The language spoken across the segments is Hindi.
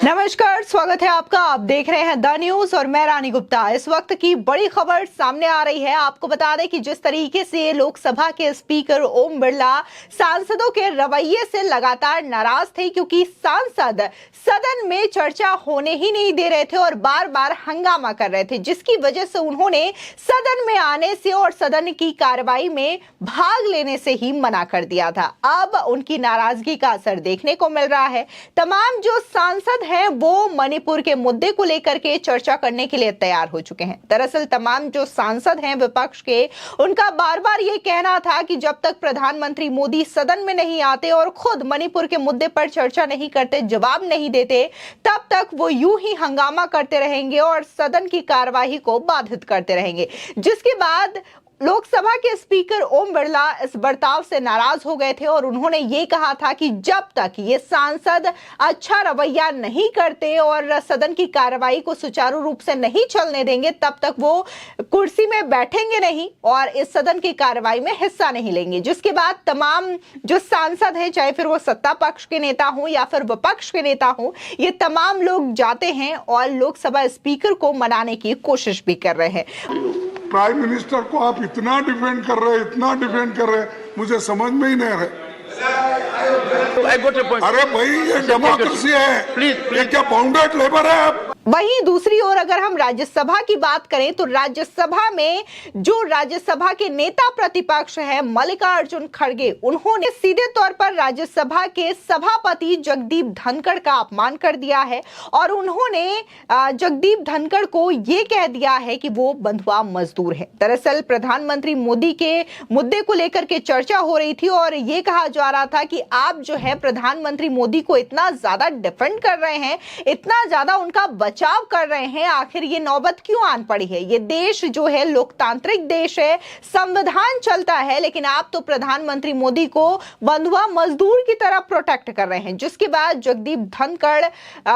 नमस्कार, स्वागत है आपका। आप देख रहे हैं द न्यूज और मैं रानी गुप्ता। इस वक्त की बड़ी खबर सामने आ रही है। आपको बता दें कि जिस तरीके से लोकसभा के स्पीकर ओम बिरला सांसदों के रवैये से लगातार नाराज थे, क्योंकि सांसद सदन में चर्चा होने ही नहीं दे रहे थे और बार बार हंगामा कर रहे थे, जिसकी वजह से उन्होंने सदन में आने से और सदन की कार्रवाई में भाग लेने से ही मना कर दिया था। अब उनकी नाराजगी का असर देखने को मिल रहा है। तमाम जो सांसद हैं वो मणिपुर के मुद्दे को लेकर के चर्चा करने के लिए तैयार हो चुके हैं। दरअसल तमाम जो सांसद हैं विपक्ष के, उनका बार बार ये कहना था कि जब तक प्रधानमंत्री मोदी सदन में नहीं आते और खुद मणिपुर के मुद्दे पर चर्चा नहीं करते, जवाब नहीं देते, तब तक वो यूं ही हंगामा करते रहेंगे और सदन की कार्यवाही को बाधित करते रहेंगे। जिसके बाद लोकसभा के स्पीकर ओम बिरला इस बर्ताव से नाराज हो गए थे और उन्होंने ये कहा था कि जब तक ये सांसद अच्छा रवैया नहीं करते और सदन की कार्रवाई को सुचारू रूप से नहीं चलने देंगे, तब तक वो कुर्सी में बैठेंगे नहीं और इस सदन की कार्रवाई में हिस्सा नहीं लेंगे। जिसके बाद तमाम जो सांसद हैं, चाहे फिर वो सत्ता पक्ष के नेता हों या फिर विपक्ष के नेता हों, ये तमाम लोग जाते हैं और लोकसभा स्पीकर को मनाने की कोशिश भी कर रहे हैं। प्राइम मिनिस्टर को आप इतना डिफेंड कर रहे हैं, मुझे समझ में ही नहीं आ रहा। अरे भाई, ये डेमोक्रेसी है, ये क्या बाउंडेड लेबर है आप? वहीं दूसरी ओर अगर हम राज्यसभा की बात करें तो राज्यसभा में जो राज्यसभा के नेता प्रतिपक्ष है मल्लिकार्जुन खड़गे, उन्होंने सीधे तौर पर राज्यसभा के सभापति जगदीप धनखड़ का अपमान कर दिया है और उन्होंने जगदीप धनखड़ को ये कह दिया है कि वो बंधुआ मजदूर है। दरअसल प्रधानमंत्री मोदी के मुद्दे को लेकर के चर्चा हो रही थी और ये कहा जा रहा था कि आप जो है प्रधानमंत्री मोदी को इतना ज्यादा डिफेंड कर रहे हैं, इतना ज्यादा उनका बचाव कर रहे हैं, आखिर ये नौबत क्यों आन पड़ी है? ये देश जो है लोकतांत्रिक देश है, संविधान चलता है, लेकिन आप तो प्रधानमंत्री मोदी को बंधुआ मजदूर की तरह प्रोटेक्ट कर रहे हैं। जिसके बाद जगदीप धनखड़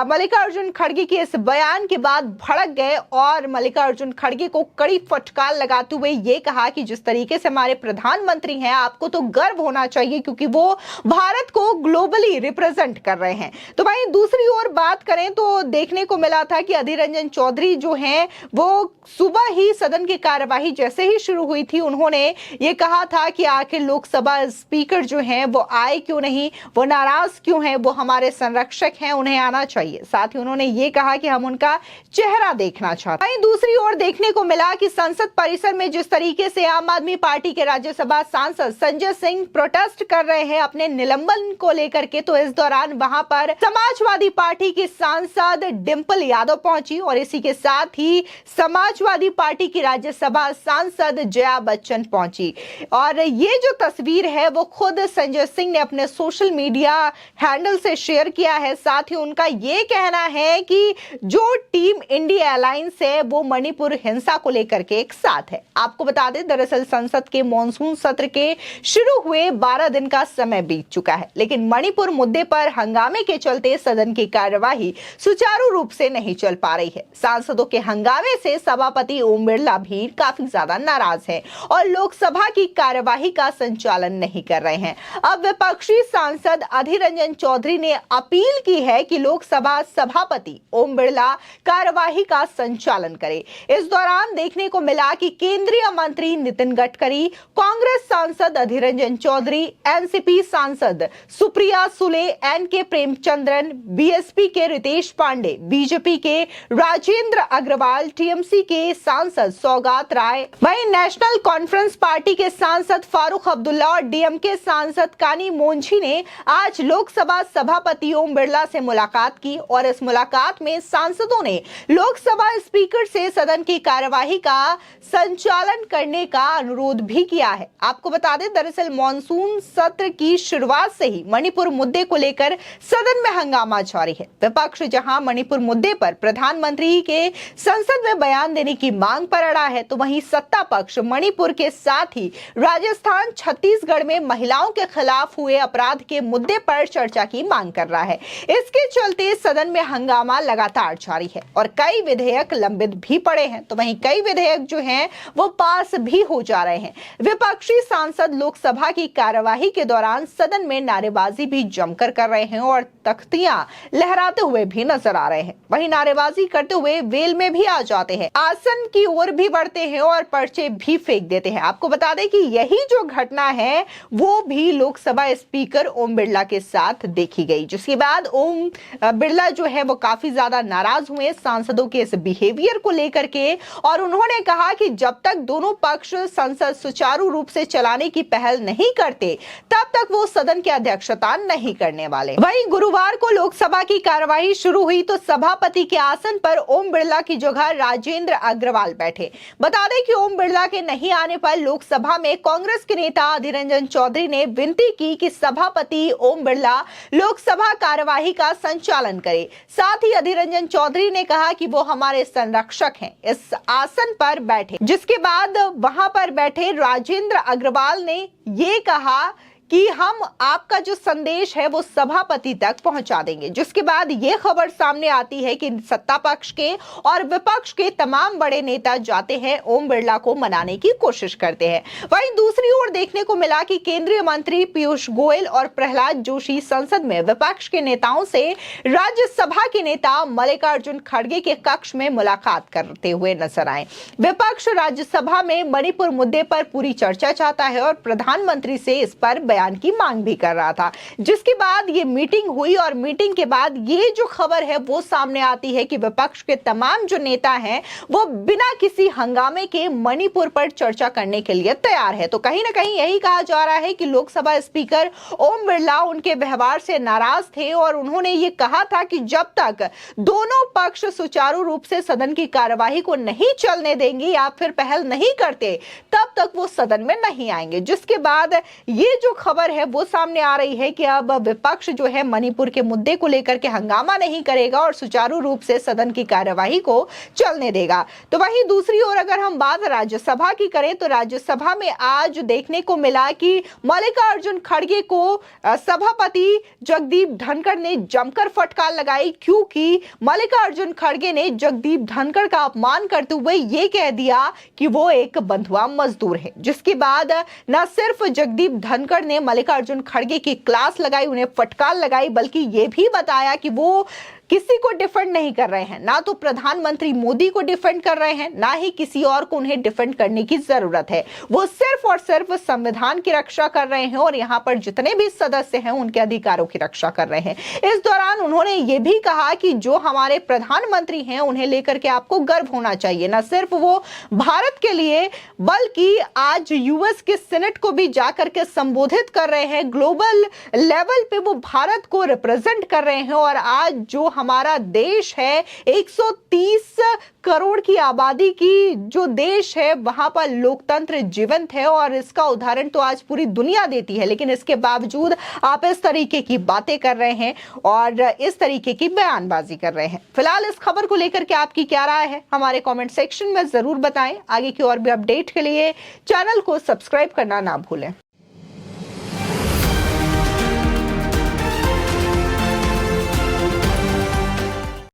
मल्लिकार्जुन खड़गे के इस बयान के बाद भड़क गए और मल्लिकार्जुन खड़गे को कड़ी फटकार लगाते हुए ये कहा कि जिस तरीके से हमारे प्रधानमंत्री हैं, आपको तो गर्व होना चाहिए, क्योंकि वो भारत को ग्लोबली रिप्रेजेंट कर रहे हैं। तो भाई दूसरी ओर बात करें तो देखने को मिला था कि अधीर रंजन चौधरी जो हैं वो सुबह ही सदन की कार्यवाही जैसे ही शुरू हुई थी, उन्होंने ये कहा था कि आखिर लोकसभा स्पीकर जो हैं वो आए क्यों नहीं, वो नाराज क्यों हैं, वो हमारे संरक्षक हैं, उन्हें आना चाहिए। साथ ही उन्होंने ये कहा कि हम उनका चेहरा देखना चाहते हैं। दूसरी ओर देखने को मिला कि संसद परिसर में जिस तरीके से आम आदमी पार्टी के राज्यसभा सांसद संजय सिंह प्रोटेस्ट कर रहे हैं अपने निलंबन को लेकर के, तो इस दौरान वहां पर समाजवादी पार्टी की सांसद डिंपल यादव पहुंची और इसी के साथ ही समाजवादी पार्टी की राज्यसभा सांसद जया बच्चन पहुंची। और ये जो तस्वीर है वो खुद संजय सिंह ने अपने सोशल मीडिया हैंडल से शेयर किया है। साथ ही उनका ये कहना है कि जो टीम इंडिया अलायंस है वो मणिपुर हिंसा को लेकर के एक साथ है। आपको बता दें, दरअसल संसद के मॉनसून सत्र के शुरू हुए 12 दिन का समय बीत चुका है, लेकिन मणिपुर मुद्दे पर हंगामे के चलते सदन की कार्यवाही सुचारू रूप से नहीं चल पा रही है। सांसदों के हंगामे से सभापति ओम बिरला भी काफी ज्यादा नाराज हैं और लोकसभा की कार्यवाही का संचालन नहीं कर रहे हैं। अब विपक्षी सांसद अधीर रंजन चौधरी ने अपील की है कि लोकसभा सभापति ओम बिरला कार्यवाही का संचालन करे। इस दौरान देखने को मिला कि केंद्रीय मंत्री नितिन गडकरी, कांग्रेस सांसद अधीर रंजन चौधरी, एनसीपी सांसद सुप्रिया सुले, एनके प्रेमचंद्रन, बीएसपी के रितेश पांडे, बीजेपी के राजेंद्र अग्रवाल, टीएमसी के सांसद सौगात राय, वहीं नेशनल कॉन्फ्रेंस पार्टी के सांसद फारूक अब्दुल्ला और डीएमके सांसद कानी मोंझी ने आज लोकसभा सभापति ओम बिरला से मुलाकात की और इस मुलाकात में सांसदों ने लोकसभा स्पीकर से सदन की कार्यवाही का संचालन करने का अनुरोध भी किया है। आपको बता दें, दरअसल मॉनसून सत्र की शुरुआत से ही मणिपुर मुद्दे को लेकर सदन में हंगामा जारी है। विपक्ष जहां मणिपुर मुद्दे पर प्रधानमंत्री के संसद में बयान देने की मांग पर अड़ा है, तो वहीं सत्ता पक्ष मणिपुर के साथ ही राजस्थान, छत्तीसगढ़ में महिलाओं के खिलाफ हुए अपराध के मुद्दे पर चर्चा की मांग कर रहा है। इसके चलते सदन में हंगामा लगातार जारी है और कई विधेयक लंबित भी पड़े हैं, तो वहीं कई विधेयक जो हैं वो पास भी हो जा रहे हैं। विपक्षी सांसद लोकसभा की कार्यवाही के दौरान सदन में नारेबाजी भी जमकर कर रहे हैं और तख्तियां लहराते हुए भी नजर आ रहे हैं। वहीं नारेबाजी करते हुए वेल में भी आ जाते हैं, आसन की ओर भी बढ़ते हैं और पर्चे भी फेंक देते हैं। आपको बता दें कि यही जो घटना है वो भी लोकसभा स्पीकर ओम बिरला के साथ देखी गई, जिसके बाद ओम बिरला जो है वो काफी ज्यादा नाराज हुए सांसदों के इस बिहेवियर को लेकर के और उन्होंने कहा कि जब तक दोनों पक्ष संसद सुचारू रूप से चलाने की पहल नहीं करते तब तक वो सदन की अध्यक्षता नहीं करने वाले। वहीं गुरुवार को लोकसभा की कार्यवाही शुरू हुई तो सभापति के आसन पर ओम बिरला की जगह राजेंद्र अग्रवाल बैठे। बता दें कि ओम बिरला के नहीं आने पर लोकसभा में कांग्रेस के नेता अधीर रंजन चौधरी ने विनती की कि सभापति ओम बिरला लोकसभा कार्यवाही का संचालन करे। साथ ही अधीर रंजन चौधरी ने कहा कि वो हमारे संरक्षक हैं, इस आसन पर बैठे। जिसके बाद वहां पर बैठे राजेंद्र अग्रवाल ने ये कहा कि हम आपका जो संदेश है वो सभापति तक पहुंचा देंगे। जिसके बाद ये खबर सामने आती है कि सत्ता पक्ष के और विपक्ष के तमाम बड़े नेता जाते हैं ओम बिरला को मनाने की कोशिश करते हैं। वहीं दूसरी ओर देखने को मिला कि केंद्रीय मंत्री पीयूष गोयल और प्रहलाद जोशी संसद में विपक्ष के नेताओं से राज्यसभा के नेता मल्लिकार्जुन खड़गे के कक्ष में मुलाकात करते हुए नजर आए। विपक्ष राज्यसभा में मणिपुर मुद्दे पर पूरी चर्चा चाहता है और प्रधानमंत्री से इस पर बयान की मांग भी कर रहा था। जिसके बाद ये मीटिंग हुई और मीटिंग के बाद ये जो खबर है वो सामने आती है कि विपक्ष के तमाम जो नेता हैं वो बिना किसी हंगामे के मणिपुर पर चर्चा करने के लिए तैयार है। तो कहीं ना कहीं यही कहा जा रहा है कि लोकसभा स्पीकर ओम बिरला उनके व्यवहार से नाराज थे और उन्होंने ये कहा था कि जब तक दोनों पक्ष सुचारू रूप से सदन की कार्यवाही को नहीं चलने देंगे या फिर पहल नहीं करते तब तक वो सदन में नहीं आएंगे। जिसके बाद ये जो खबर है वो सामने आ रही है कि अब विपक्ष जो है मणिपुर के मुद्दे को लेकर के हंगामा नहीं करेगा और सुचारू रूप से सदन की कार्यवाही को चलने देगा। तो वहीं दूसरी ओर अगर हम बात राज्यसभा की करें तो राज्यसभा में आज देखने को मिला कि मल्लिकार्जुन खड़गे को सभापति जगदीप धनखड़ ने जमकर फटकार लगाई, क्योंकि मल्लिकार्जुन खड़गे ने जगदीप धनखड़ का अपमान करते हुए ये कह दिया कि वो एक बंधुआ मजदूर है। जिसके बाद न सिर्फ जगदीप धनखड़ ने मल्लिकार्जुन खड़गे की क्लास लगाई, उन्हें फटकार लगाई, बल्कि यह भी बताया कि वो किसी को डिफेंड नहीं कर रहे हैं, ना तो प्रधानमंत्री मोदी को डिफेंड कर रहे हैं, ना ही किसी और को उन्हें डिफेंड करने की जरूरत है। वो सिर्फ और सिर्फ संविधान की रक्षा कर रहे हैं और यहाँ पर जितने भी सदस्य हैं उनके अधिकारों की रक्षा कर रहे हैं। इस दौरान उन्होंने ये भी कहा कि जो हमारे प्रधानमंत्री हैं उन्हें लेकर के आपको गर्व होना चाहिए। न सिर्फ वो भारत के लिए बल्कि आज यूएस के सीनेट को भी जाकर के संबोधित कर रहे हैं, ग्लोबल लेवल पे वो भारत को रिप्रेजेंट कर रहे हैं। और आज जो हमारा देश है 130 करोड़ की आबादी की जो देश है वहां पर लोकतंत्र जीवंत है और इसका उदाहरण तो आज पूरी दुनिया देती है, लेकिन इसके बावजूद आप इस तरीके की बातें कर रहे हैं और इस तरीके की बयानबाजी कर रहे हैं। फिलहाल इस खबर को लेकर के आपकी क्या राय है हमारे कमेंट सेक्शन में जरूर बताएं। आगे की और भी अपडेट के लिए चैनल को सब्सक्राइब करना ना भूलें।